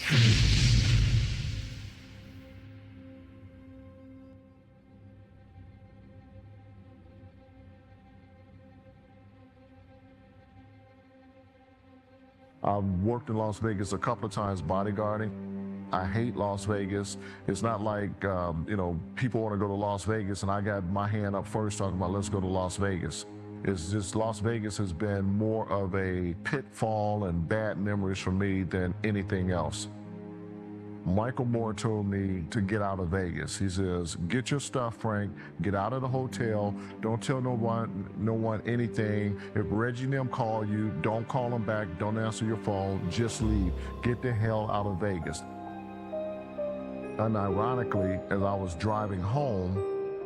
I've worked in Las Vegas a couple of times bodyguarding. I hate Las Vegas. It's not like, people want to go to Las Vegas and I got my hand up first talking about let's go to Las Vegas. It's just Las Vegas has been more of a pitfall and bad memories for me than anything else. Michael Moore told me to get out of Vegas. He says, get your stuff, Frank, get out of the hotel. Don't tell no one anything. If Reggie and them call you, don't call them back. Don't answer your phone. Just leave. Get the hell out of Vegas. Unironically, as I was driving home,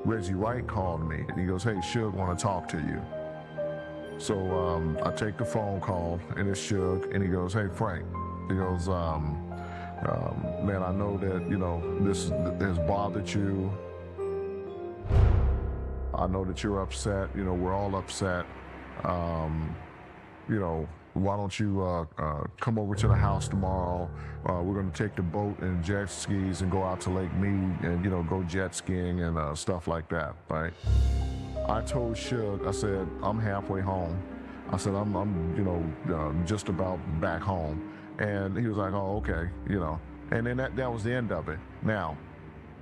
Reggie Wright called me. He goes, hey, Suge, want to talk to you. So I take the phone call, and it's Suge, and he goes, hey, Frank. He goes, man, I know that, this has bothered you. I know that you're upset. We're all upset. Why don't you come over to the house tomorrow? We're going to take the boat and jet skis and go out to Lake Mead and, go jet skiing and stuff like that, right? I told Suge, I said, I'm halfway home. I said, I'm just about back home. And he was like, oh, okay, And then that was the end of it. Now,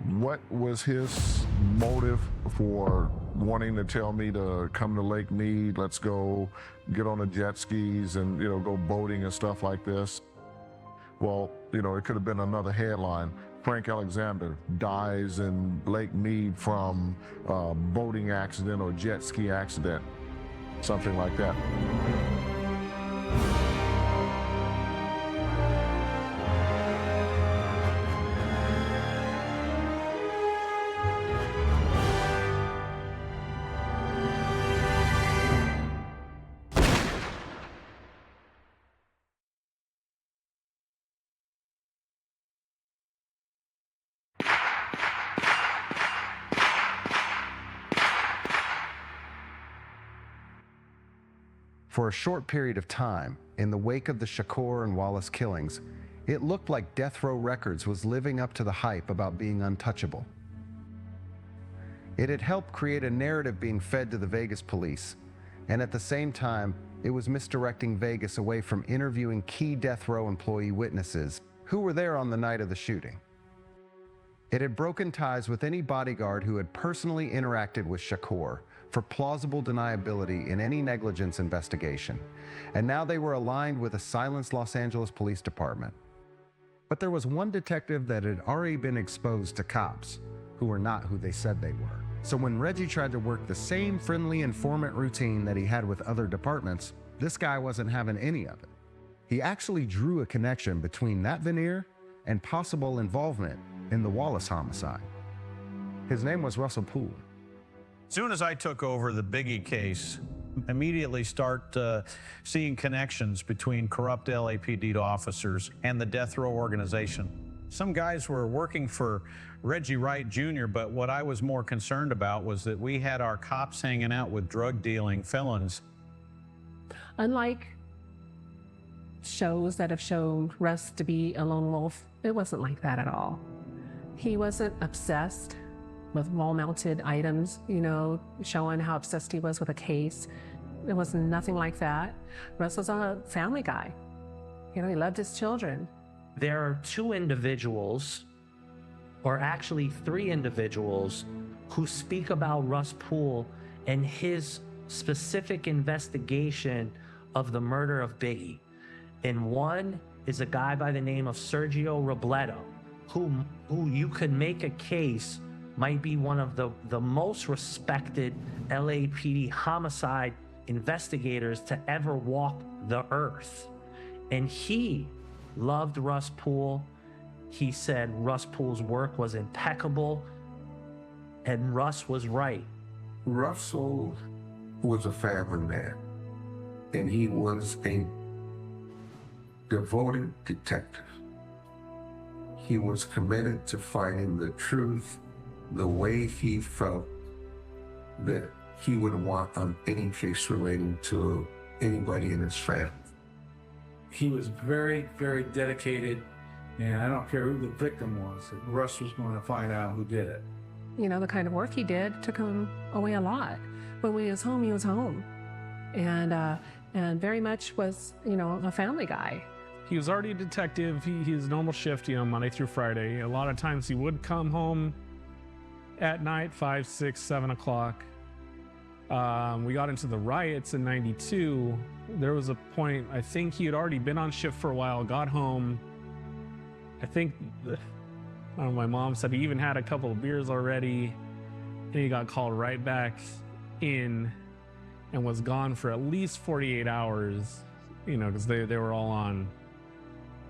what was his motive for wanting to tell me to come to Lake Mead, let's go get on the jet skis and, go boating and stuff like this? Well, it could have been another headline. Frank Alexander dies in Lake Mead from a boating accident or jet ski accident, something like that. For a short period of time, in the wake of the Shakur and Wallace killings, it looked like Death Row Records was living up to the hype about being untouchable. It had helped create a narrative being fed to the Vegas police, and at the same time, it was misdirecting Vegas away from interviewing key Death Row employee witnesses who were there on the night of the shooting. It had broken ties with any bodyguard who had personally interacted with Shakur for plausible deniability in any negligence investigation, and now they were aligned with a silenced Los Angeles Police Department. But there was one detective that had already been exposed to cops who were not who they said they were. So when Reggie tried to work the same friendly informant routine that he had with other departments, this guy wasn't having any of it. He actually drew a connection between that veneer and possible involvement in the Wallace homicide. His name was Russell Poole. As soon as I took over the Biggie case, immediately start seeing connections between corrupt LAPD officers and the Death Row organization. Some guys were working for Reggie Wright Jr., but what I was more concerned about was that we had our cops hanging out with drug-dealing felons. Unlike shows that have shown Russ to be a lone wolf, it wasn't like that at all. He wasn't obsessed with wall-mounted items, showing how obsessed he was with a case. It was nothing like that. Russ was a family guy. He loved his children. There are two individuals, or actually three individuals, who speak about Russ Poole and his specific investigation of the murder of Biggie. And one is a guy by the name of Sergio Robledo, who you could make a case might be one of the most respected LAPD homicide investigators to ever walk the earth. And he loved Russ Poole. He said Russ Poole's work was impeccable, and Russ was right. Russell was a family man, and he was a devoted detective. He was committed to finding the truth the way he felt that he would want on any case relating to anybody in his family. He was very, very dedicated And I don't care who the victim was, Russ was going to find out who did it. You know, the kind of work he did took him away a lot. But when he was home, he was home. And very much was, you know, a family guy. He was already a detective. His normal shift, you know, Monday through Friday. A lot of times he would come home at night, 5, 6, 7 o'clock. We got into the riots in '92. There was a point, I think he had already been on shift for a while, got home. I think, I don't know, my mom said he even had a couple of beers already. And he got called right back in and was gone for at least 48 hours, you know, because they were all on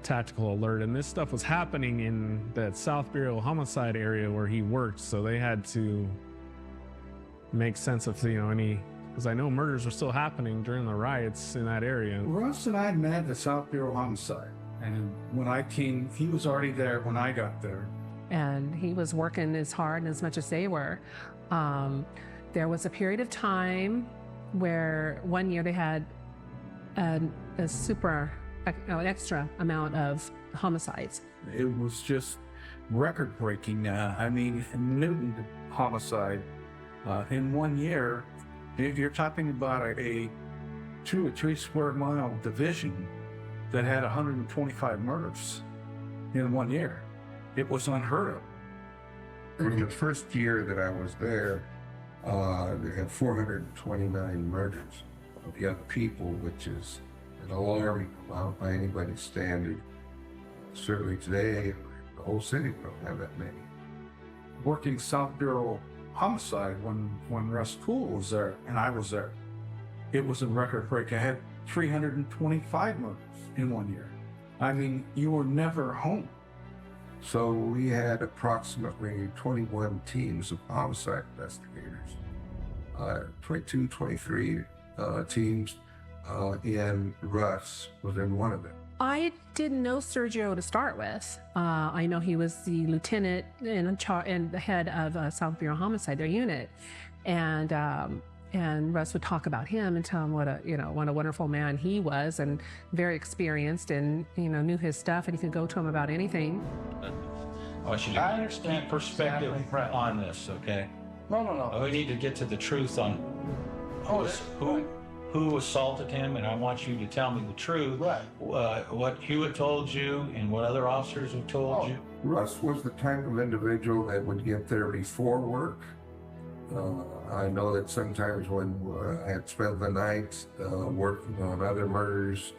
tactical alert. And this stuff was happening in that South Bureau homicide area where he worked. So they had to make sense of, you know, any, because I know murders were still happening during the riots in that area. Russ and I met at the South Bureau homicide. And when I came, he was already there when I got there. And he was working as hard and as much as they were. There was a period of time where one year they had an extra amount of homicides. It was just record-breaking. I mean, Newton homicide in 1 year, if you're talking about a 2 or 3 square mile division that had 125 murders in 1 year. It was unheard of. In the first year that I was there, they had 429 murders of young people, which is an alarming amount by anybody's standard. Certainly today, the whole city don't have that many. Working South Bureau homicide when Russ Poole was there and I was there, it was a record break. I had 325 murders in 1 year. I mean, you were never home. So we had approximately 21 teams of homicide investigators, 22, 23 teams, and Russ was in one of them. I didn't know Sergio to start with. I know he was the lieutenant and the head of South Bureau Homicide, their unit, and Russ would talk about him and tell him what a wonderful man he was, and very experienced, and knew his stuff, and he could go to him about anything. I want you to understand perspective on this, okay? No. We need to get to the truth on who assaulted him, and I want you to tell me the truth. Right. What Hewitt told you and what other officers have told you. Russ was the type of individual that would get there before work. I know that sometimes when I had spent the night working on other murders,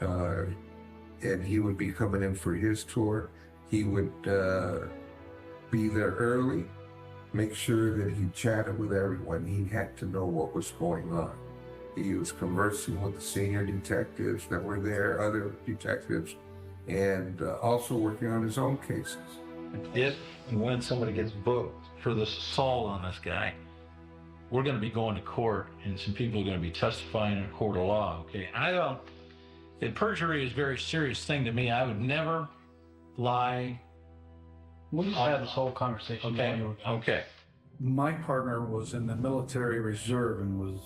and he would be coming in for his tour, he would be there early, make sure that he chatted with everyone. He had to know what was going on. He was conversing with the senior detectives that were there, other detectives, and also working on his own cases. If and when somebody gets booked for this assault on this guy, we're going to be going to court, and some people are going to be testifying in a court of law, okay? And perjury is a very serious thing to me. I would never lie. We had this whole conversation. Okay. My partner was in the military reserve and was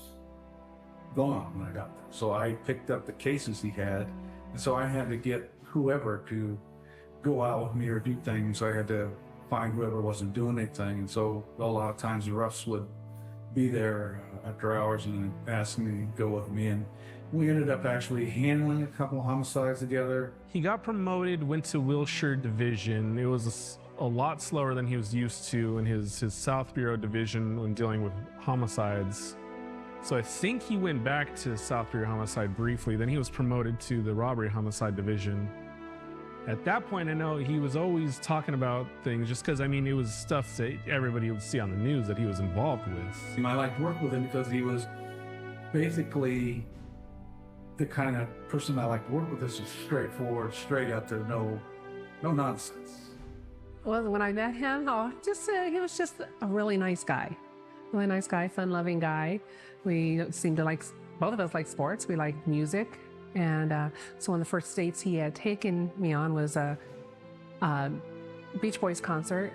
gone when I got there. So I picked up the cases he had, and so I had to get whoever to go out with me or do things. I had to find whoever wasn't doing anything, and so a lot of times Russ would be there after hours and ask me to go with me, and we ended up actually handling a couple of homicides together. He got promoted, went to Wilshire Division. It was a lot slower than he was used to in his South Bureau Division when dealing with homicides. So I think he went back to South Bureau Homicide briefly. Then he was promoted to the Robbery Homicide Division. At that point, I know he was always talking about things just because, it was stuff that everybody would see on the news that he was involved with. And I liked to work with him because he was basically the kind of person I like to work with. This is straightforward, straight up there, no nonsense. Well, when I met him, he was just a really nice guy. Really nice guy, fun-loving guy. We seemed to both of us like sports. We liked music. And so one of the first dates he had taken me on was a Beach Boys concert.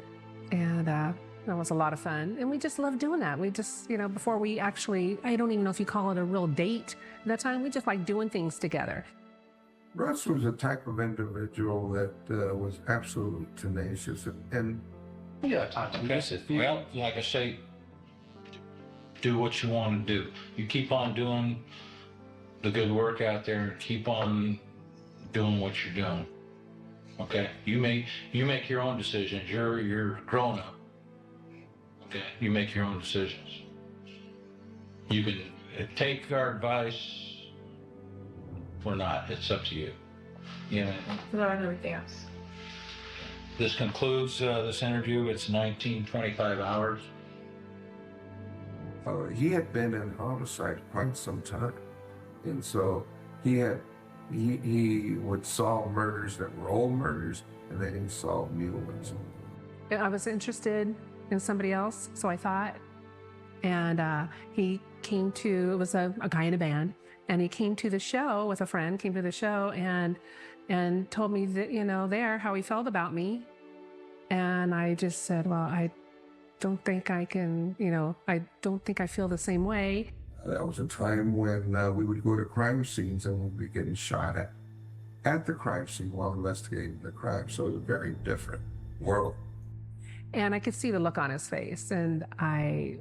And that was a lot of fun. And we just loved doing that. We just, before we actually, I don't even know if you call it a real date at that time, we just liked doing things together. Russ was a type of individual that was absolutely tenacious and Yeah, time to miss it. Well, like I say, do what you want to do. You keep on doing the good work out there. Keep on doing what you're doing. Okay, you make your own decisions. You're grown up. Okay, you make your own decisions. You can take our advice or not. It's up to you. Yeah. No, and everything else. This concludes this interview. It's 19-25 hours. he had been in homicide quite some time, and so he would solve murders that were old murders, and then he'd solve new ones. I was interested in somebody else, so I thought. And he came to, it was a guy in a band, and he came to the show with a friend, came to the show and told me that, you know, how he felt about me. And I just said, well, I don't think I can, you know, I don't think I feel the same way. That was a time when we would go to crime scenes and we'd be getting shot at the crime scene while investigating the crime. So it was a very different world. And I could see the look on his face, and I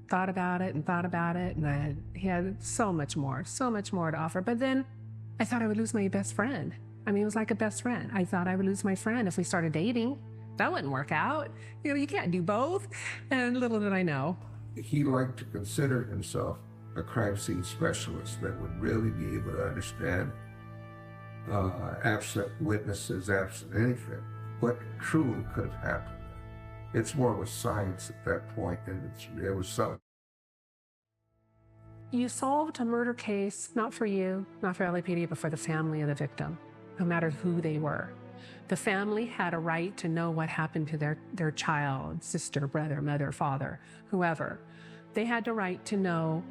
thought about it, and he had so much more to offer. But then I thought I would lose my best friend. I mean, it was like a best friend. I thought I would lose my friend if we started dating. That wouldn't work out. You know, you can't do both. And little did I know. He liked to consider himself a crime scene specialist that would really be able to understand absent witnesses, absent anything, what truly could have happened. It's more of a science at that point, and it was something. You solved a murder case, not for you, not for LAPD, but for the family of the victim, no matter who they were. The family had a right to know what happened to their child, sister, brother, mother, father, whoever. They had the right to know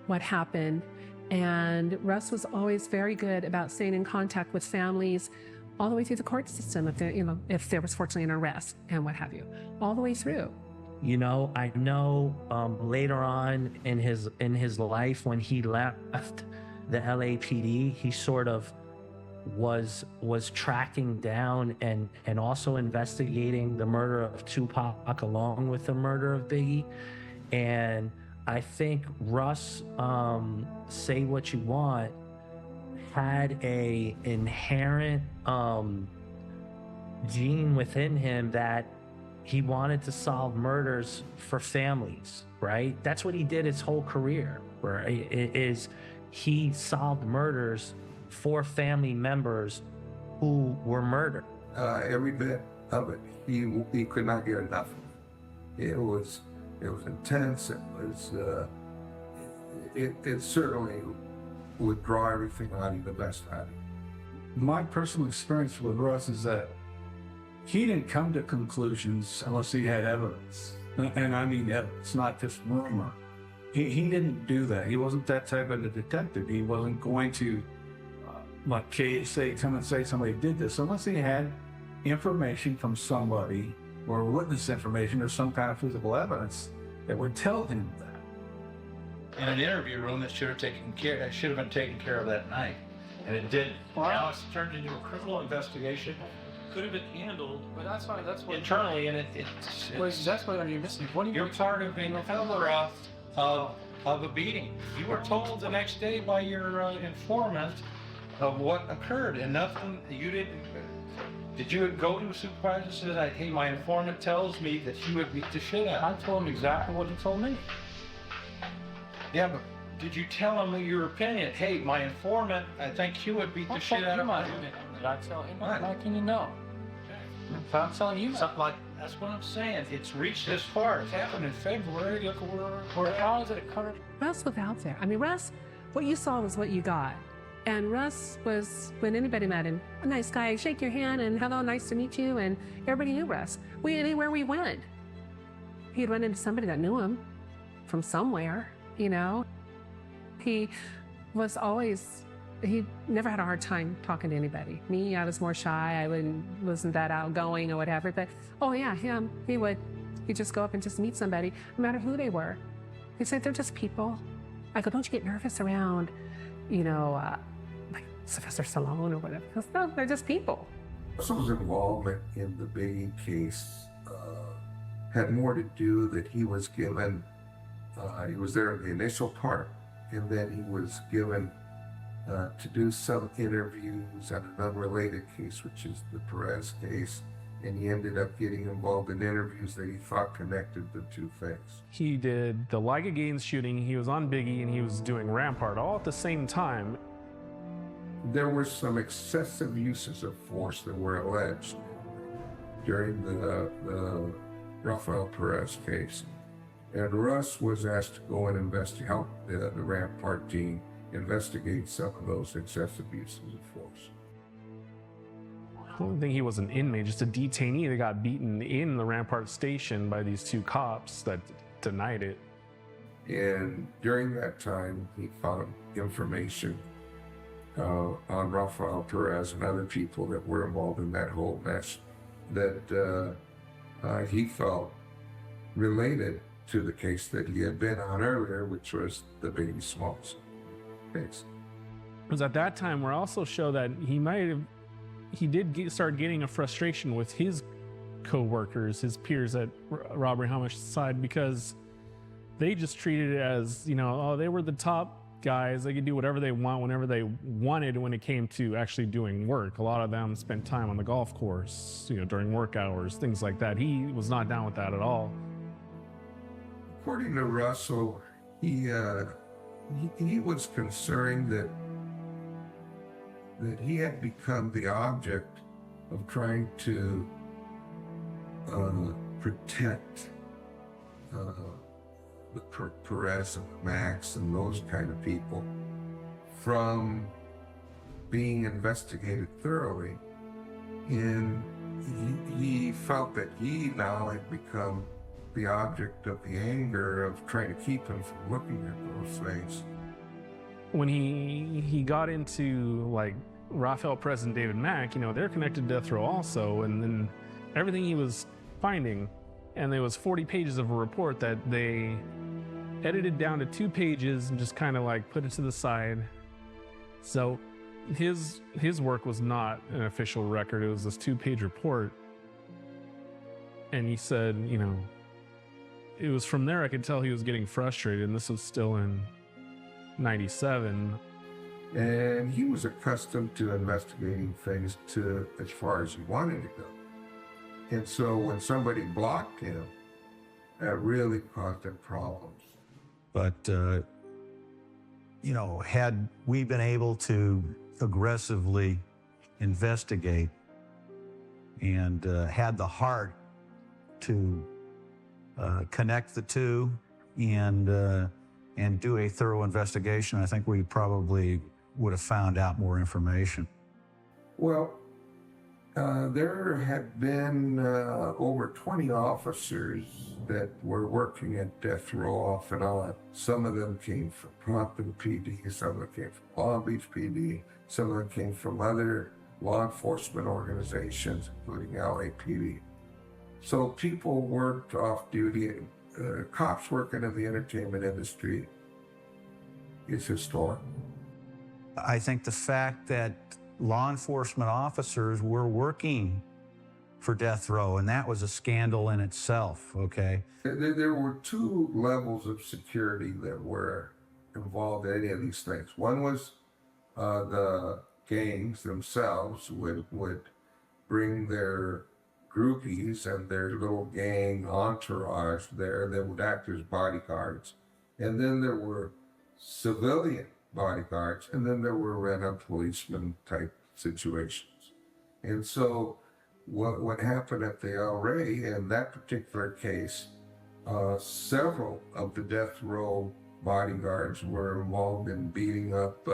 what happened. And Russ was always very good about staying in contact with families all the way through the court system, if there was fortunately an arrest and what have you, all the way through. You know, I know later on in his life, when he left the LAPD, he sort of was tracking down and also investigating the murder of Tupac along with the murder of Biggie. And I think Russ, say what you want, had a inherent gene within him that he wanted to solve murders for families, right? That's what he did his whole career, right? He solved murders for family members who were murdered. Every bit of it, he could not get enough of it. It was intense. It certainly would draw everything out of the best out of you. My personal experience with Russ is that he didn't come to conclusions unless he had evidence. And I mean evidence, not just rumor. He didn't do that. He wasn't that type of a detective. He wasn't going to, come and say somebody did this, unless he had information from somebody, or witness information, or some kind of physical evidence that would tell him that. In an interview room that should have been taken care of that night, and it didn't. Now it's turned into a criminal investigation. Could have been handled, But that's why. That's what. internally, and That's what you're missing. What do you? you're part of being a cover-up of a beating. You were told the next day by your informant of what occurred, and nothing. You didn't. Did you go to a supervisor and say that, hey, my informant tells me that you would beat the shit out? I told him exactly what he told me. Yeah, but did you tell him your opinion? Hey, my informant, I think you would beat the shit out of my him. opinion. Did I tell him? Right. How can you know? If I'm telling you, Something like that's what I'm saying. It's reached this far. It happened in February. Look where how is it covered? Russ was out there. I mean, Russ, what you saw was what you got. And Russ was, when anybody met him, a nice guy, shake your hand and hello, nice to meet you. And everybody knew Russ. Anywhere we went, he'd run into somebody that knew him from somewhere, you know. He was always, he never had a hard time talking to anybody. Me, I was more shy. I wasn't that outgoing or whatever. But, oh yeah, him, he'd just go up and just meet somebody, no matter who they were. He'd say, they're just people. I go, don't you get nervous around, you know, like Sylvester Stallone or whatever. Because no, they're just people. Russell's involvement in the Biggie case had more to do that he was given, he was there in the initial part, and then he was given to do some interviews on an unrelated case, which is the Perez case, and he ended up getting involved in interviews that he thought connected the two things. He did the Liga Gaines shooting, he was on Biggie, and he was doing Rampart all at the same time. There were some excessive uses of force that were alleged during the Rafael Perez case. And Russ was asked to go and investigate, help the Rampart team investigate some of those excessive uses of force. I don't think he was an inmate, just a detainee that got beaten in the Rampart station by these two cops that denied it. And during that time, he found information on Rafael Perez and other people that were involved in that whole mess that he felt related to the case that he had been on earlier, which was the Biggie Smalls case. It was at that time where also showed that he did start getting a frustration with his co-workers, his peers at Robbery Homicide side, because they just treated it as, you know, oh, they were the top guys, they could do whatever they want whenever they wanted when it came to actually doing work. A lot of them spent time on the golf course, you know, during work hours, things like that. He was not down with that at all. According to Russell, he was concerned that he had become the object of trying to protect the Perez and the Max and those kind of people from being investigated thoroughly. And he felt that he now had become the object of the anger of trying to keep him from looking at those things. When he got into like Rafael Perez and David Mack, you know, they're connected to death row also, and then everything he was finding, and there was 40 pages of a report that they edited down to 2 pages and just kind of like put it to the side. So his work was not an official record, it was this 2-page report. And he said, you know, it was from there I could tell he was getting frustrated, and this was still in 97. And he was accustomed to investigating things to as far as he wanted to go. And so when somebody blocked him, that really caused him problems. But, you know, had we been able to aggressively investigate and had the heart to connect the two and do a thorough investigation, I think we probably would have found out more information. Well, there had been over 20 officers that were working at death row off and on. Some of them came from Compton PD, some of them came from Long Beach PD, some of them came from other law enforcement organizations, including LAPD. So people worked off duty. Cops working in the entertainment industry is historic. I think the fact that law enforcement officers were working for death row, and that was a scandal in itself, okay? There were 2 levels of security that were involved in any of these things. One was the gangs themselves would bring their groupies and their little gang entourage there that would act as bodyguards. And then there were civilian bodyguards, and then there were rent-a policeman type situations. And so what happened at the El Rey in that particular case, several of the death row bodyguards were involved in beating up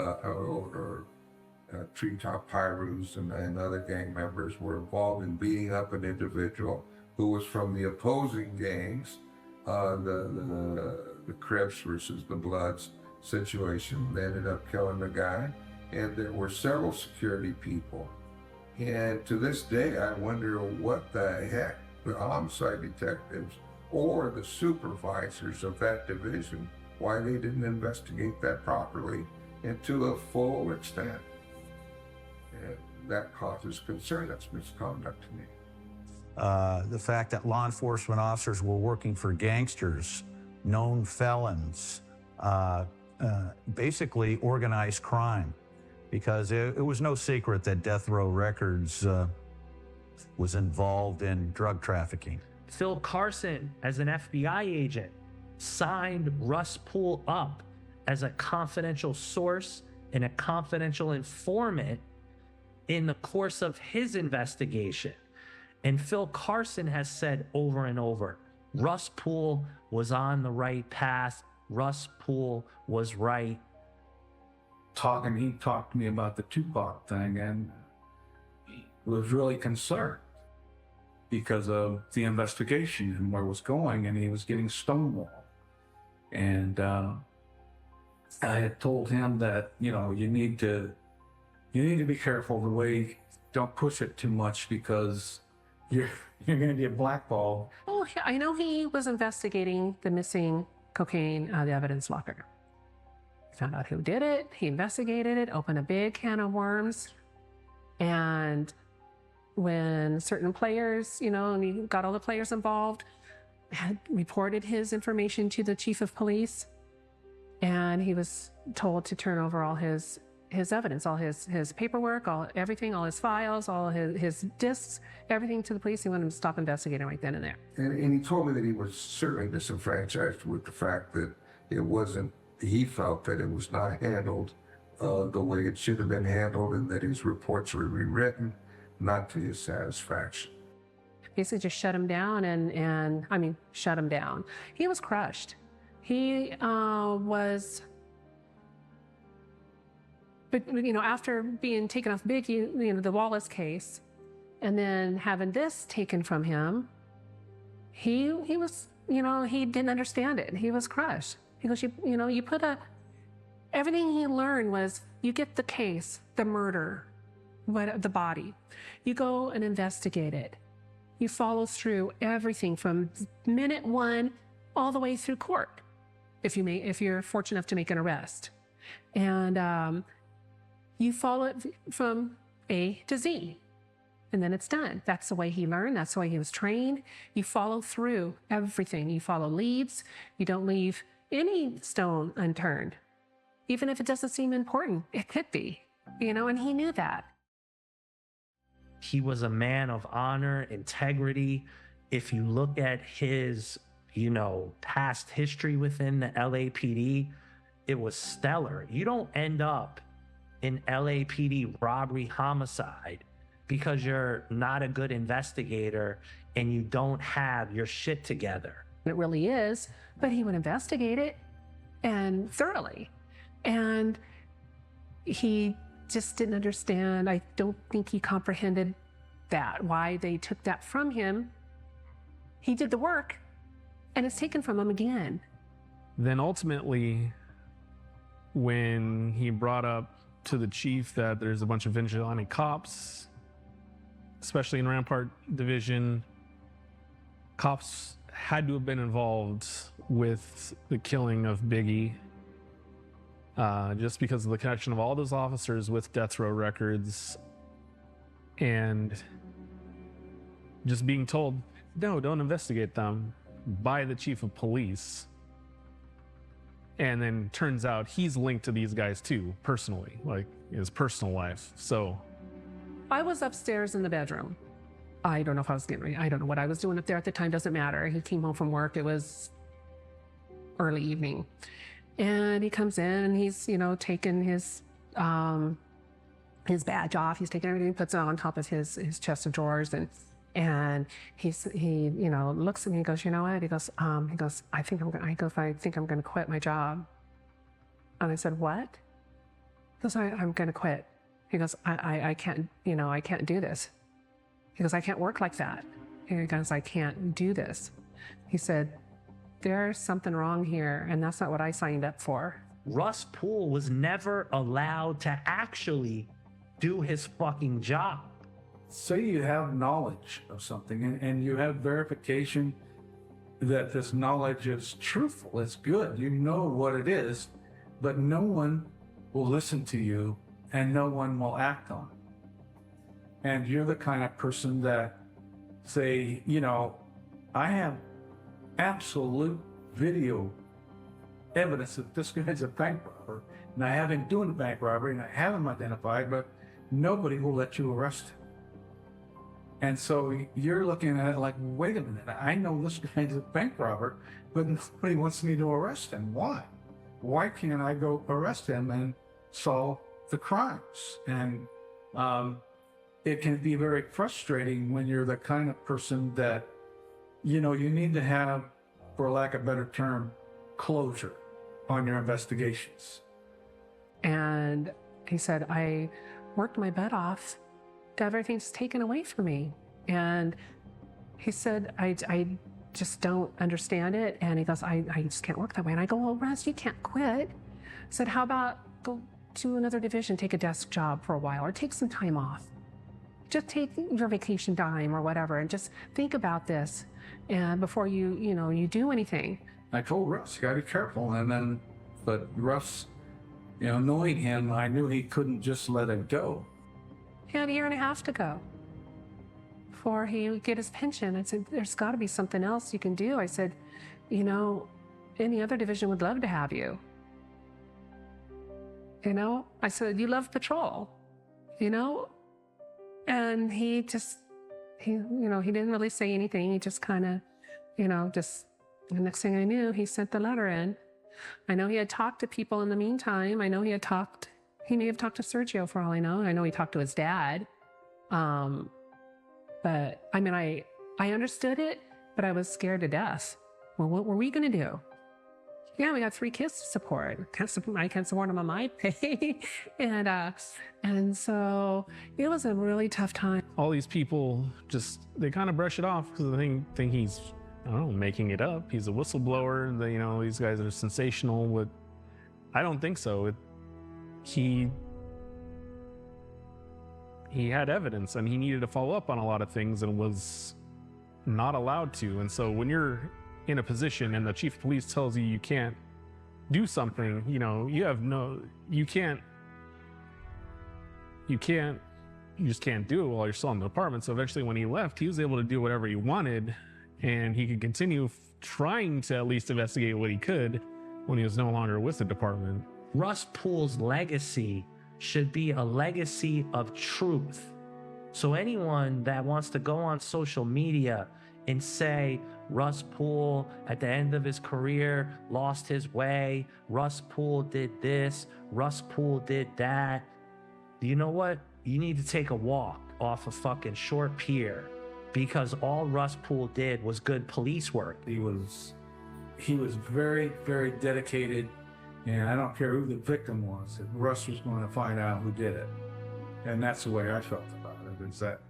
Treetop Pyrus and other gang members were involved in beating up an individual who was from the opposing gangs, the Crips versus the Bloods situation. They ended up killing the guy, and there were several security people. And to this day, I wonder what the heck the homicide detectives or the supervisors of that division, why they didn't investigate that properly and to a full extent. that causes concern. That's misconduct to me. The fact that law enforcement officers were working for gangsters, known felons, basically organized crime, because it was no secret that Death Row Records was involved in drug trafficking. Phil Carson, as an FBI agent, signed Russ Poole up as a confidential source and a confidential informant in the course of his investigation. And Phil Carson has said over and over, Russ Poole was on the right path. Russ Poole was right. He talked to me about the Tupac thing, and he was really concerned because of the investigation and where it was going, and he was getting stonewalled. And I had told him that, you need to be careful the way, don't push it too much, because you're going to get blackballed. Oh, I know he was investigating the missing cocaine out of the evidence locker. Found out who did it. He investigated it, opened a big can of worms. And when certain players, and he got all the players involved, had reported his information to the chief of police, and he was told to turn over all his evidence, all his paperwork, everything, all his files, all his discs, everything to the police. He wanted him to stop investigating right then and there. And he told me that he was certainly disenfranchised with the fact that he felt that it was not handled the way it should have been handled, and that his reports were rewritten, not to his satisfaction. Basically just shut him down shut him down. He was crushed. He was, but after being taken off Biggie, the Wallace case, and then having this taken from him, he was, he didn't understand it. He was crushed. He goes, everything he learned was, you get the case, the murder, the body. You go and investigate it. You follow through everything from minute one all the way through court, if you're fortunate enough to make an arrest. And you follow it from A to Z, and then it's done. That's the way he learned. That's the way he was trained. You follow through everything. You follow leads. You don't leave any stone unturned. Even if it doesn't seem important, it could be, and he knew that. He was a man of honor, integrity. If you look at his, past history within the LAPD, it was stellar. You don't end up in LAPD robbery homicide because you're not a good investigator and you don't have your shit together. It really is, but he would investigate it, and thoroughly. And he just didn't understand. I don't think he comprehended why they took that from him. He did the work, and it's taken from him again. Then ultimately, when he brought up to the chief that there's a bunch of vigilante cops, especially in Rampart Division, cops had to have been involved with the killing of Biggie, just because of the connection of all those officers with Death Row Records, and just being told, no, don't investigate them by the chief of police. And then turns out he's linked to these guys too, personally, like his personal life. So I was upstairs in the bedroom. I don't know if I was getting ready. I don't know what I was doing up there at the time. Doesn't matter. He came home from work. It was early evening. And he comes in and he's, taking his badge off. He's taking everything, puts it on top of his chest of drawers, and he looks at me and goes, you know what? He goes, I think I'm going to quit my job. And I said, what? He goes, I'm going to quit. He goes, I can't, I can't do this. He goes, I can't work like that. He goes, I can't do this. He said, there's something wrong here, and that's not what I signed up for. Russ Poole was never allowed to actually do his fucking job. Say you have knowledge of something and you have verification that this knowledge is truthful, it's good, you know what it is, but no one will listen to you and no one will act on it. and you're the kind of person that say, you know, I have absolute video evidence that this guy's a bank robber, and I have him doing the bank robbery, and I have him identified, but nobody will let you arrest him. And so you're looking at it like, wait a minute, I know this guy's a bank robber, but nobody wants me to arrest him. Why? Why can't I go arrest him and solve the crimes? And it can be very frustrating when you're the kind of person that, you know, you need to have, for lack of a better term, closure on your investigations. And he said, I worked my butt off, got everything's taken away from me. And he said, I just don't understand it. And he goes, I just can't work that way. And I go, well, Russ, you can't quit. I said, how about go to another division, take a desk job for a while, or take some time off. Just take your vacation time or whatever, and just think about this, and before you do anything. I told Russ, you gotta be careful. But Russ, you know, knowing him, I knew he couldn't just let it go. He had a year and a half to go before he would get his pension. I said, there's got to be something else you can do. I said, you know, any other division would love to have you. You know, I said, you love patrol, you know? And he didn't really say anything. He just kind of, the next thing I knew, he sent the letter in. I know he had talked to people in the meantime. I know he may have talked to Sergio for all I know. I know he talked to his dad. But I mean, I understood it, but I was scared to death. Well, what were we going to do? Yeah, we got 3 kids to support. I can't support them on my pay. and so it was a really tough time. All these people they kind of brush it off because they think he's, I don't know, making it up. He's a whistleblower. These guys are sensational. I don't think so. He had evidence and he needed to follow up on a lot of things and was not allowed to. And so when you're in a position and the chief of police tells you can't do something, you just can't do it while you're still in the department. So eventually when he left, he was able to do whatever he wanted, and he could continue trying to at least investigate what he could when he was no longer with the department. Russ Poole's legacy should be a legacy of truth. So anyone that wants to go on social media and say Russ Poole at the end of his career lost his way, Russ Poole did this, Russ Poole did that, you know what? You need to take a walk off a fucking short pier, because all Russ Poole did was good police work. He was very, very dedicated, and I don't care who the victim was. Russ was going to find out who did it. And that's the way I felt about it, is that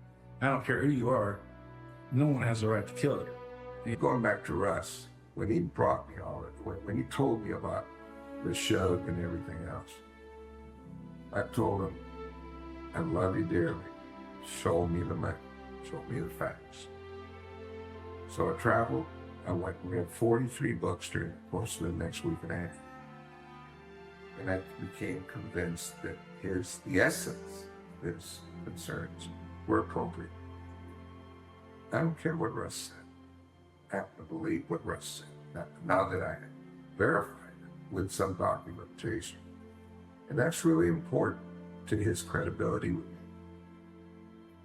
I don't care who you are, no one has the right to kill you. Going back to Russ, when he brought me all it, when he told me about the show and everything else, I told him, I love you dearly. Show me the money. Show me the facts. So I traveled. I went and read 43 books during the course of the next week and a half. And I became convinced that the essence of his concerns were appropriate. I don't care what Russ said. I happen to believe what Russ said, now that I verified it with some documentation. And that's really important to his credibility with me.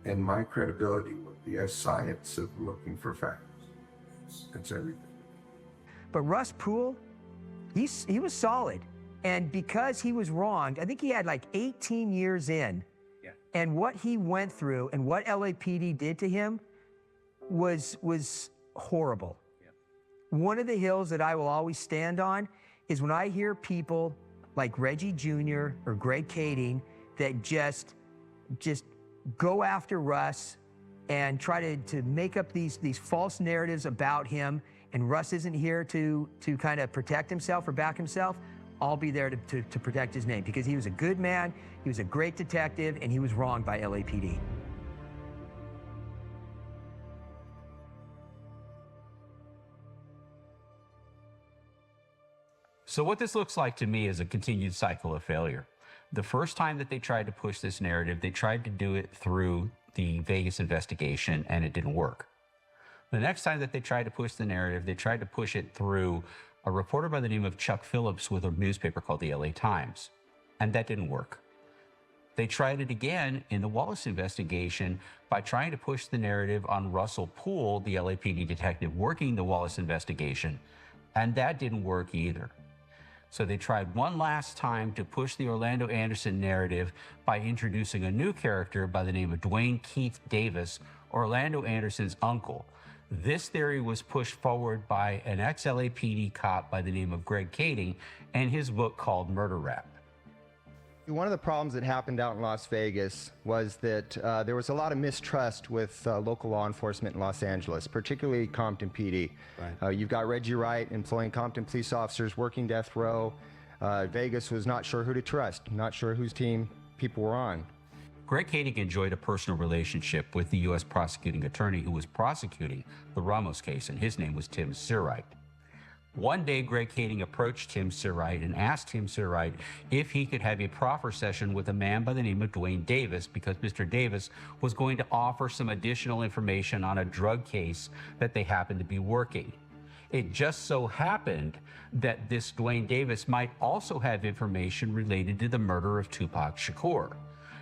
And my credibility with the science of looking for facts. That's everything. But Russ Poole, he was solid. And because he was wronged, I think he had like 18 years in. Yeah. And what he went through and what LAPD did to him was horrible. Yeah. One of the hills that I will always stand on is when I hear people like Reggie Jr. or Greg Kading that just go after Russ and try to make up these false narratives about him, and Russ isn't here to kind of protect himself or back himself. I'll be there to protect his name, because he was a good man, he was a great detective, and he was wronged by LAPD. So what this looks like to me is a continued cycle of failure. The first time that they tried to push this narrative, they tried to do it through the Vegas investigation, and it didn't work. The next time that they tried to push the narrative, they tried to push it through a reporter by the name of Chuck Phillips with a newspaper called the LA Times, and that didn't work. They tried it again in the Wallace investigation by trying to push the narrative on Russell Poole, the LAPD detective working the Wallace investigation, and that didn't work either. So they tried one last time to push the Orlando Anderson narrative by introducing a new character by the name of Dwayne Keith Davis, Orlando Anderson's uncle. This theory was pushed forward by an ex-LAPD cop by the name of Greg Kading and his book called Murder Rap. One of the problems that happened out in Las Vegas was that there was a lot of mistrust with local law enforcement in Los Angeles, particularly Compton PD. Right. You've got Reggie Wright employing Compton police officers working death row. Vegas was not sure who to trust, not sure whose team people were on. Greg Kading enjoyed a personal relationship with the U.S. prosecuting attorney who was prosecuting the Ramos case, and his name was Tim Seawright. One day, Greg Kading approached Tim Seawright and asked Tim Seawright if he could have a proffer session with a man by the name of Dwayne Davis, because Mr. Davis was going to offer some additional information on a drug case that they happened to be working. It just so happened that this Dwayne Davis might also have information related to the murder of Tupac Shakur.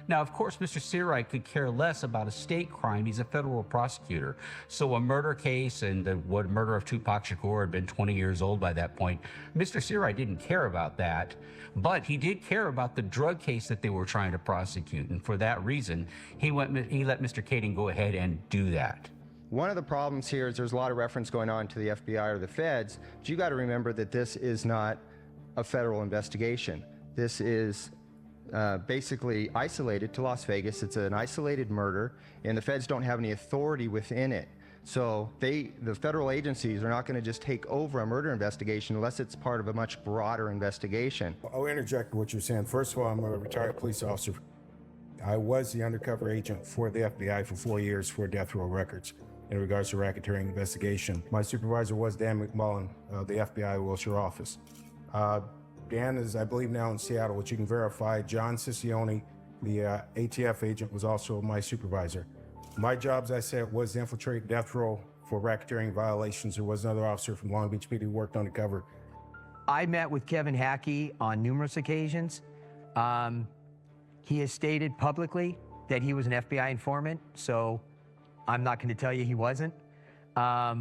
Now, of course, Mr. Seawright could care less about a state crime. He's a federal prosecutor. So a murder case and the murder of Tupac Shakur had been 20 years old by that point. Mr. Seawright didn't care about that, but he did care about the drug case that they were trying to prosecute. And for that reason, he let Mr. Kading go ahead and do that. One of the problems here is there's a lot of reference going on to the FBI or the feds, but you got to remember that this is not a federal investigation. This is basically isolated to Las Vegas. It's an isolated murder, and the feds don't have any authority within it. So the federal agencies are not going to just take over a murder investigation unless it's part of a much broader investigation. I'll interject what you're saying. First of all, I'm a retired police officer. I was the undercover agent for the FBI for 4 years for Death Row Records in regards to racketeering investigation. My supervisor was Dan McMullen of the FBI Wilshire office. Dan is, I believe, now in Seattle, which you can verify. John Ciccione, the ATF agent, was also my supervisor. My job, as I said, was to infiltrate death row for racketeering violations. There was another officer from Long Beach PD who worked undercover. I met with Kevin Hackey on numerous occasions. He has stated publicly that he was an FBI informant, so I'm not going to tell you he wasn't. I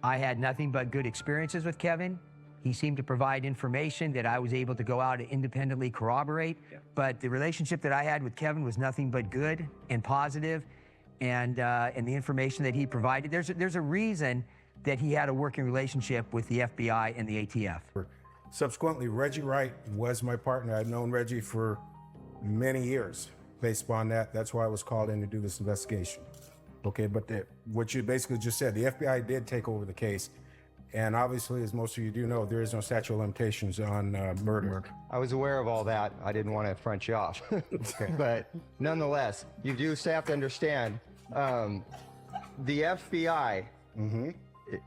had nothing but good experiences with Kevin. He seemed to provide information that I was able to go out and independently corroborate. Yeah. But the relationship that I had with Kevin was nothing but good and positive, and the information that he provided. There's a reason that he had a working relationship with the FBI and the ATF. Subsequently, Reggie Wright was my partner. I've known Reggie for many years. Based upon that, that's why I was called in to do this investigation. Okay, but what you basically just said, the FBI did take over the case. And obviously, as most of you do know, there is no statute of limitations on murder. I was aware of all that. I didn't want to front you off. Okay. But nonetheless, you do have to understand, the FBI it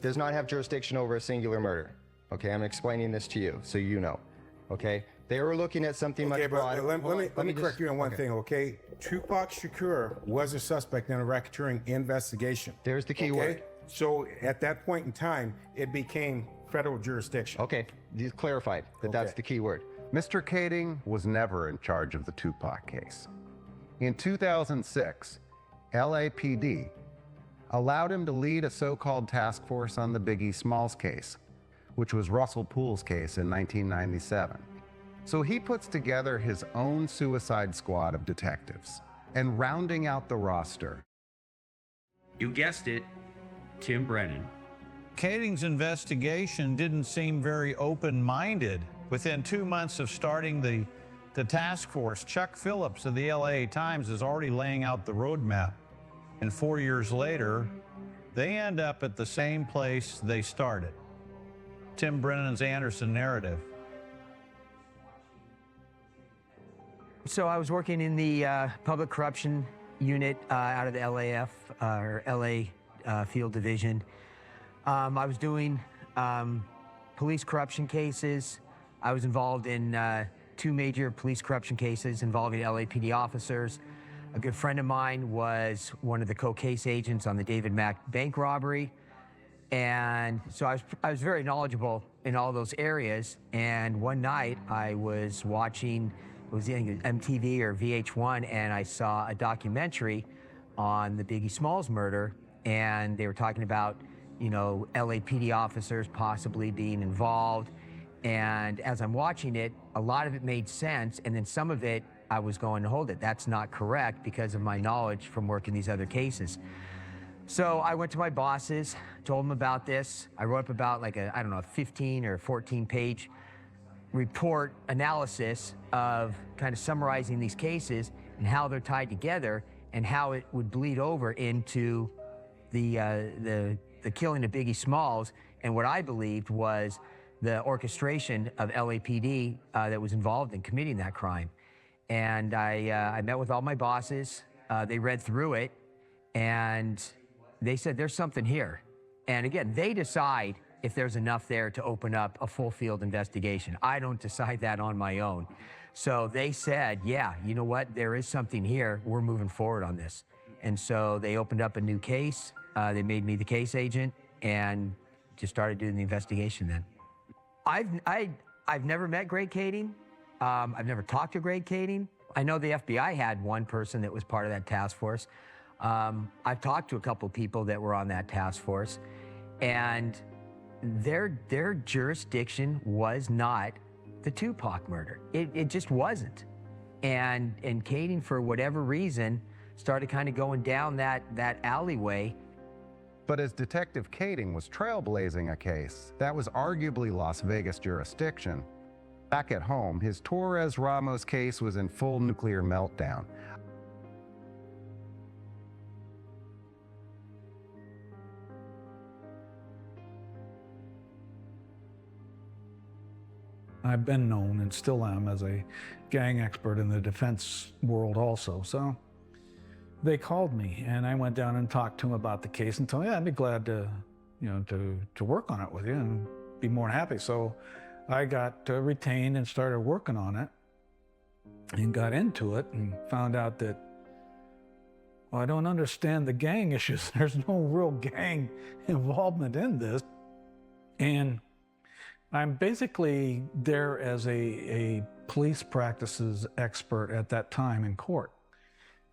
does not have jurisdiction over a singular murder. Okay, I'm explaining this to you so you know. Okay, they were looking at something much broader. Let me correct you on one thing, okay? Tupac Shakur was a suspect in a racketeering investigation. There's the key word. So at that point in time, it became federal jurisdiction. Okay, you clarified that that's the key word. Mr. Kading was never in charge of the Tupac case. In 2006, LAPD allowed him to lead a so-called task force on the Biggie Smalls case, which was Russell Poole's case in 1997. So he puts together his own suicide squad of detectives, and rounding out the roster. You guessed it, Tim Brennan. Kading's investigation didn't seem very open-minded. Within 2 months of starting the task force, Chuck Phillips of the LA Times is already laying out the roadmap. And 4 years later, they end up at the same place they started. Tim Brennan's Anderson narrative. So I was working in the public corruption unit out of the LAF, or LA Field Division. I was doing police corruption cases. I was involved in 2 major police corruption cases involving LAPD officers. A good friend of mine was one of the co-case agents on the David Mack bank robbery. And so I was very knowledgeable in all those areas. And one night I was watching, it was either MTV or VH1, and I saw a documentary on the Biggie Smalls murder. And they were talking about, you know, LAPD officers possibly being involved. And as I'm watching it, a lot of it made sense. And then some of it, I was going, hold it, that's not correct because of my knowledge from working these other cases. So I went to my bosses, told them about this. I wrote up about like a, I don't know, a 15 or 14 page report analysis of kind of summarizing these cases and how they're tied together and how it would bleed over into the killing of Biggie Smalls and what I believed was the orchestration of LAPD that was involved in committing that crime. And I met with all my bosses. They read through it, and they said, there's something here. And again, they decide if there's enough there to open up a full field investigation. I don't decide that on my own. So they said, yeah, you know what? There is something here. We're moving forward on this. And so they opened up a new case. They made me the case agent and just started doing the investigation then. I've never met Greg Kading. I've never talked to Greg Kading. I know the FBI had one person that was part of that task force. I've talked to a couple of people that were on that task force, and their jurisdiction was not the Tupac murder. It just wasn't. And Kading, for whatever reason, started kind of going down that alleyway. But as Detective Kading was trailblazing a case that was arguably Las Vegas jurisdiction, back at home, his Torres Ramos case was in full nuclear meltdown. I've been known and still am as a gang expert in the defense world also. So they called me and I went down and talked to him about the case and told him, yeah, I'd be glad to, you know, to work on it with you and be more than happy. So I got retained and started working on it and got into it and found out that, well, I don't understand the gang issues. There's no real gang involvement in this. And I'm basically there as a police practices expert at that time in court.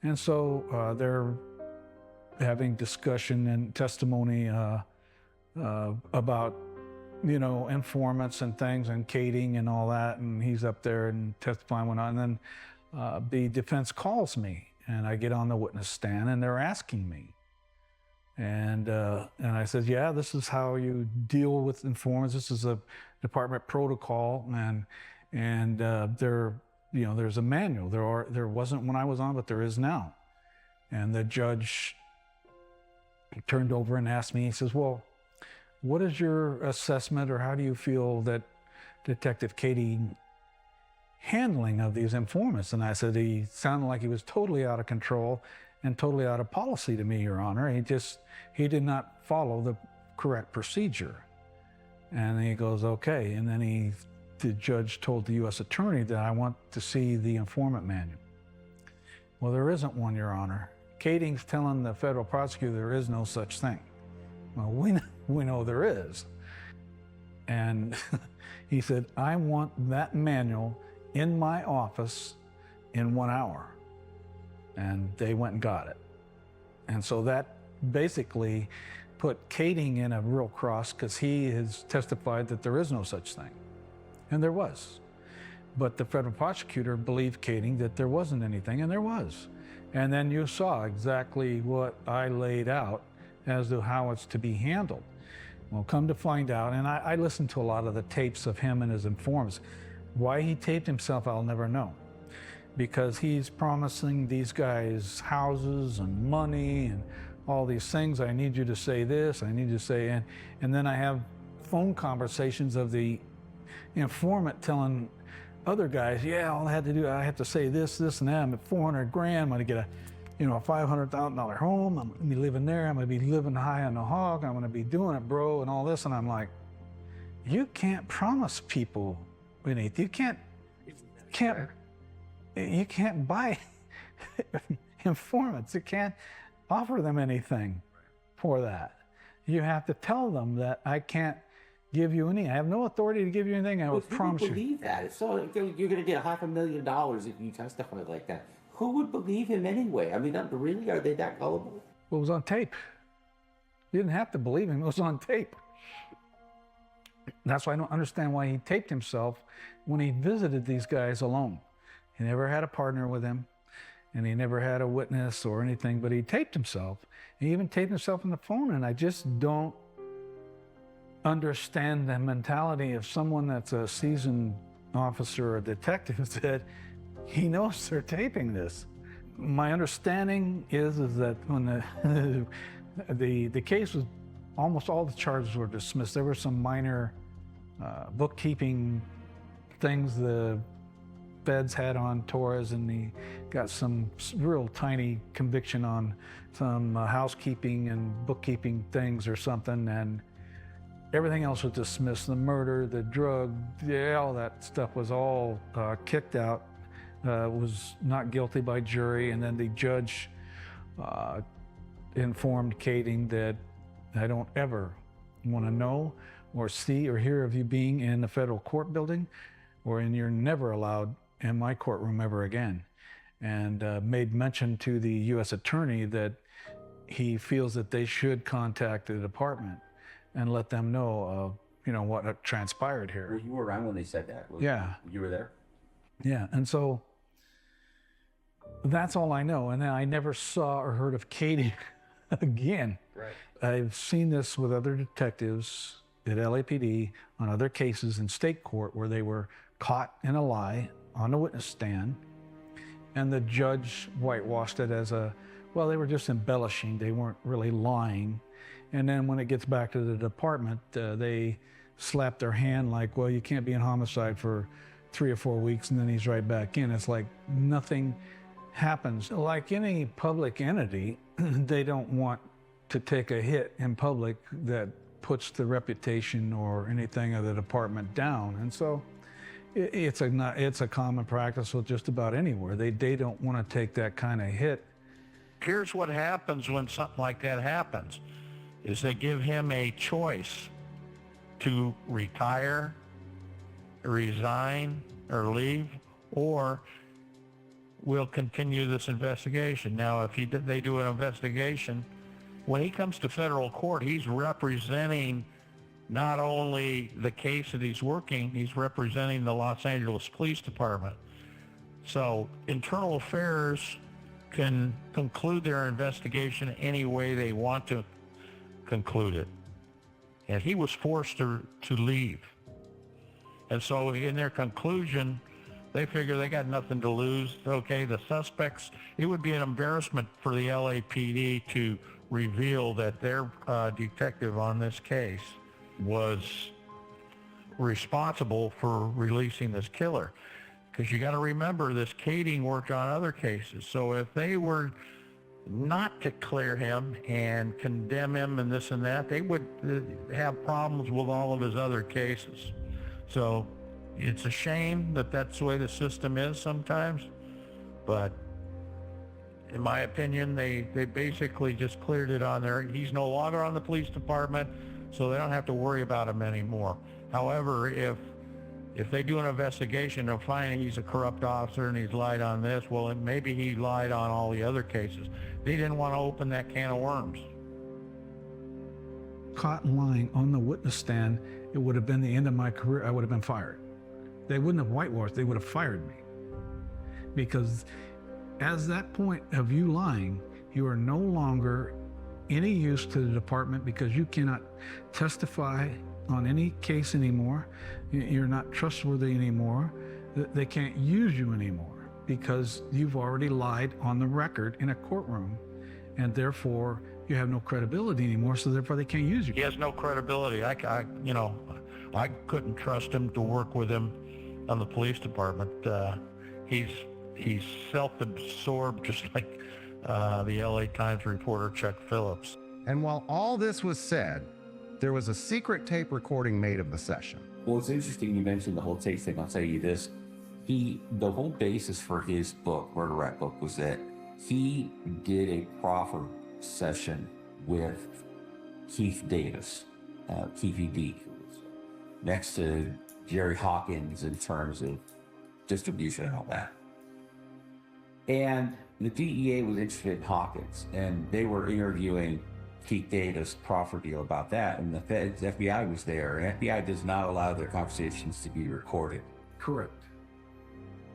And so they're having discussion and testimony about, you know, informants and things and Kading and all that. And he's up there and testifying went on. And then the defense calls me and I get on the witness stand and they're asking me. And I said, yeah, this is how you deal with informants. This is a department protocol, and there, you know, there's a manual. There wasn't when I was on, but there is now. And the judge turned over and asked me. He says, well, what is your assessment, or how do you feel that Detective Kading handling of these informants? And I said he sounded like he was totally out of control and totally out of policy to me, Your Honor. He did not follow the correct procedure. And he goes, okay. And then the judge told the U.S. attorney that I want to see the informant manual. Well, there isn't one, Your Honor. Kading's telling the federal prosecutor there is no such thing. Well, we know there is. And he said, I want that manual in my office in 1 hour. And they went and got it. And so that basically put Kading in a real cross because he has testified that there is no such thing. And there was. But the federal prosecutor believed Kading that there wasn't anything, and there was. And then you saw exactly what I laid out as to how it's to be handled. Well, come to find out, and I listened to a lot of the tapes of him and his informants. Why he taped himself, I'll never know. Because he's promising these guys houses and money and all these things. I need you to say this, I need you to say, and then I have phone conversations of the informant telling other guys, yeah, all I had to do, I have to say this, and that. I'm at 400 grand, I'm gonna get a $500,000 home, I'm gonna be living there, I'm gonna be living high on the hog, I'm gonna be doing it, bro, and all this. And I'm like, you can't promise people anything. You can't buy. informants. You can't offer them anything for that. You have to tell them that I can't give you anything. I have no authority to give you anything. I will promise you. Who would believe that? If so, you're going to get $500,000 if you testify like that. Who would believe him anyway? I mean, really, are they that gullible? Well, it was on tape. You didn't have to believe him. It was on tape. That's why I don't understand why he taped himself when he visited these guys alone. He never had a partner with him, and he never had a witness or anything, but he taped himself. He even taped himself on the phone, and I just don't understand the mentality of someone that's a seasoned officer or detective that he knows they're taping this. My understanding is that when the case was, almost all the charges were dismissed. There were some minor bookkeeping things the feds had on Torres, and he got some real tiny conviction on some housekeeping and bookkeeping things or something, and everything else was dismissed. The murder, the drug, all that stuff was all kicked out, was not guilty by jury, and then the judge informed Kading that I don't ever want to know or see or hear of you being in the federal court building, and you're never allowed in my courtroom ever again. And made mention to the U.S. attorney that he feels that they should contact the department and let them know, what transpired here. Were you around when they said that? Yeah. You were there? Yeah, and so that's all I know. And then I never saw or heard of Kading again. Right. I've seen this with other detectives at LAPD on other cases in state court where they were caught in a lie on the witness stand, and the judge whitewashed it as they were just embellishing. They weren't really lying. And then when it gets back to the department, they slap their hand like, well, you can't be in homicide for 3 or 4 weeks, and then he's right back in. It's like nothing happens. Like any public entity, they don't want to take a hit in public that puts the reputation or anything of the department down. And so it's a common practice with just about anywhere. They don't want to take that kind of hit. Here's what happens when something like that happens, is they give him a choice to retire, resign, or leave, or we'll continue this investigation. Now, if they do an investigation, when he comes to federal court, he's representing not only the case that he's working, he's representing the Los Angeles Police Department. So internal affairs can conclude their investigation any way they want to conclude it. And he was forced to leave. And so in their conclusion, they figure they got nothing to lose. Okay, the suspects, it would be an embarrassment for the LAPD to reveal that their detective on this case was responsible for releasing this killer. Because you got to remember, this Kading worked on other cases. So if they were not to clear him and condemn him and this and that, they would have problems with all of his other cases. So it's a shame that that's the way the system is sometimes. But in my opinion, they basically just cleared it on there. He's no longer on the police department, so they don't have to worry about him anymore. However, if they do an investigation and find he's a corrupt officer and he's lied on this, well, maybe he lied on all the other cases. They didn't want to open that can of worms. Caught lying on the witness stand, it would have been the end of my career. I would have been fired. They wouldn't have whitewashed, they would have fired me. Because as that point of you lying, you are no longer any use to the department, because you cannot testify on any case anymore. You're not trustworthy anymore. They can't use you anymore because you've already lied on the record in a courtroom, and therefore you have no credibility anymore, so therefore they can't use you. He has no credibility. I couldn't trust him to work with him on the police department. He's self-absorbed, just like the LA Times reporter Chuck Phillips. And while all this was said, there was a secret tape recording made of the session. Well, it's interesting you mentioned the whole tape thing. I'll tell you this. The whole basis for his book, Murder Rap book, was that he did a proffer session with Keith Davis, Keefy D, next to Jerry Hawkins in terms of distribution and all that. And the DEA was interested in Hawkins, and they were interviewing Keith Davis' proffer deal about that, and the FBI was there, and FBI does not allow their conversations to be recorded. Correct.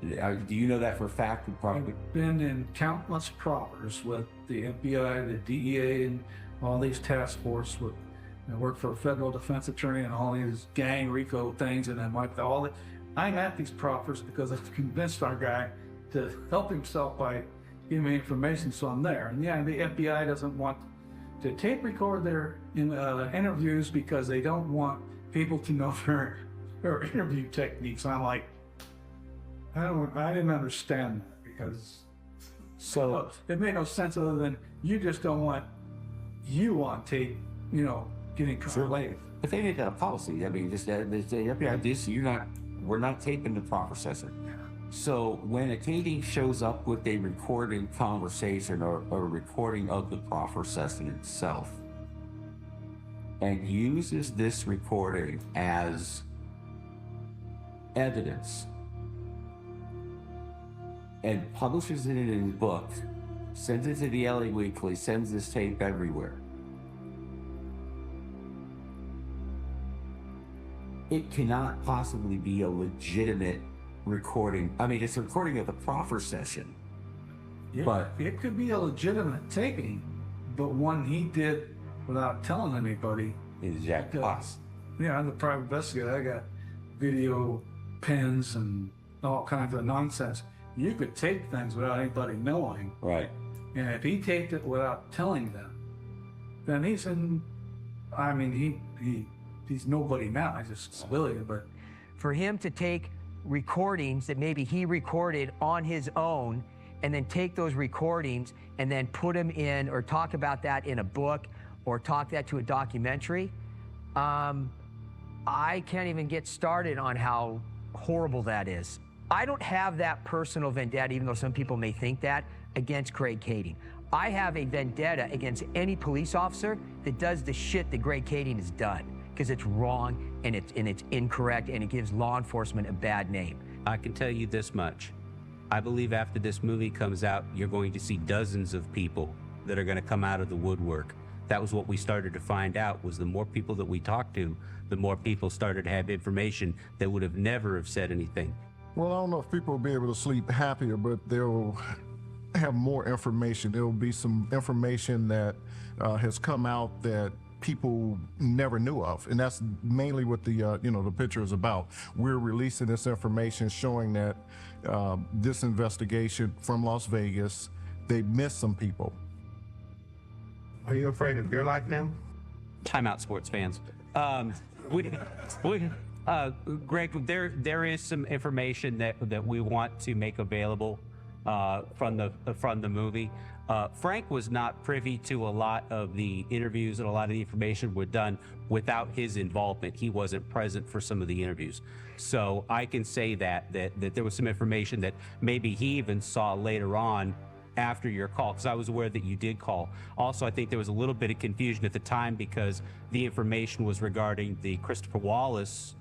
Do you know that for a fact? Probably. I've been in countless proffers with the FBI, the DEA, and all these task force. I work for a federal defense attorney and all these gang RICO things, and I'm at these proffers because I've convinced our guy to help himself by giving me information, so I'm there. And yeah, the FBI doesn't want to tape record their interviews because they don't want people to know their interview techniques. And I'm like, I didn't understand that, because so it made no sense other than you just don't want you on tape, getting caught late. If they did a policy, I mean, the FBI, we're not taping the proffer session. So when a Canadian shows up with a recorded conversation or a recording of the proffer session itself and uses this recording as evidence and publishes it in his book, sends it to the LA Weekly, sends this tape everywhere, it cannot possibly be a legitimate recording. I mean, it's a recording of the proffer session. Yeah, but it could be a legitimate taping, but one he did without telling anybody. Is Jack Kloss. Yeah, I'm the private investigator. I got video pens and all kinds of nonsense. You could tape things without anybody knowing. Right. And if he taped it without telling them, then he's in, I mean, he's nobody now. He's just a civilian, but. For him to take recordings that maybe he recorded on his own and then take those recordings and then put them in or talk about that in a book or talk that to a documentary, I can't even get started on how horrible that is. I don't have that personal vendetta, even though some people may think that, against Craig Kading. I have a vendetta against any police officer that does the shit that Craig Kading has done, because it's wrong and it's incorrect and it gives law enforcement a bad name. I can tell you this much. I believe after this movie comes out, you're going to see dozens of people that are going to come out of the woodwork. That was what we started to find out, was the more people that we talked to, the more people started to have information that would have never have said anything. Well, I don't know if people will be able to sleep happier, but they'll have more information. There will be some information that has come out that people never knew of, and that's mainly what the the picture is about. We're releasing this information showing that this investigation from Las Vegas, they missed some people. Are you afraid of your life now? Time out, sports fans. Greg, there is some information that we want to make available from the movie. Frank was not privy to a lot of the interviews, and a lot of the information were done without his involvement. He wasn't present for some of the interviews. So I can say that there was some information that maybe he even saw later on after your call, because I was aware that you did call. Also, I think there was a little bit of confusion at the time because the information was regarding the Christopher Wallace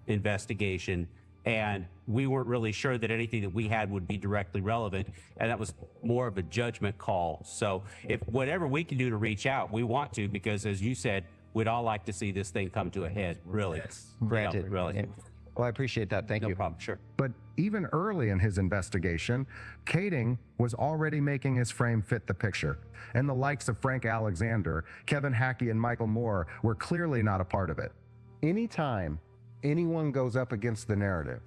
investigation, and we weren't really sure that anything that we had would be directly relevant, and that was more of a judgment call. So if whatever we can do to reach out, we want to, because as you said, we'd all like to see this thing come to a head, really. Yes. Granted. Really. Well, I appreciate that. Thank you. No problem, sure. But even early in his investigation, Kading was already making his frame fit the picture. And the likes of Frank Alexander, Kevin Hackey, and Michael Moore were clearly not a part of it. Anytime anyone goes up against the narrative,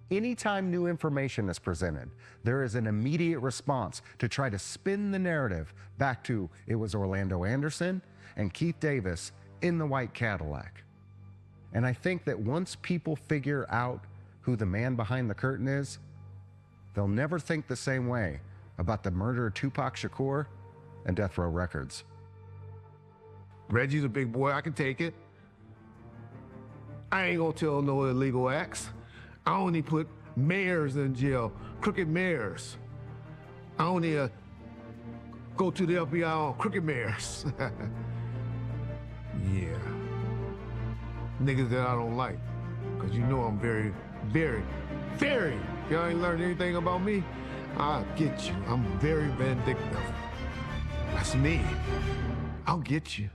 anytime new information is presented, there is an immediate response to try to spin the narrative back to it was Orlando Anderson and Keith Davis in the white Cadillac. And I think that once people figure out who the man behind the curtain is, they'll never think the same way about the murder of Tupac Shakur and Death Row Records. Reggie's a big boy, I can take it. I ain't gonna tell no illegal acts. I only put mayors in jail, crooked mayors. I only go to the FBI on crooked mares. Yeah. Niggas that I don't like. Because you know I'm very, very, very, y'all ain't learned anything about me? I'll get you. I'm very vindictive. That's me. I'll get you.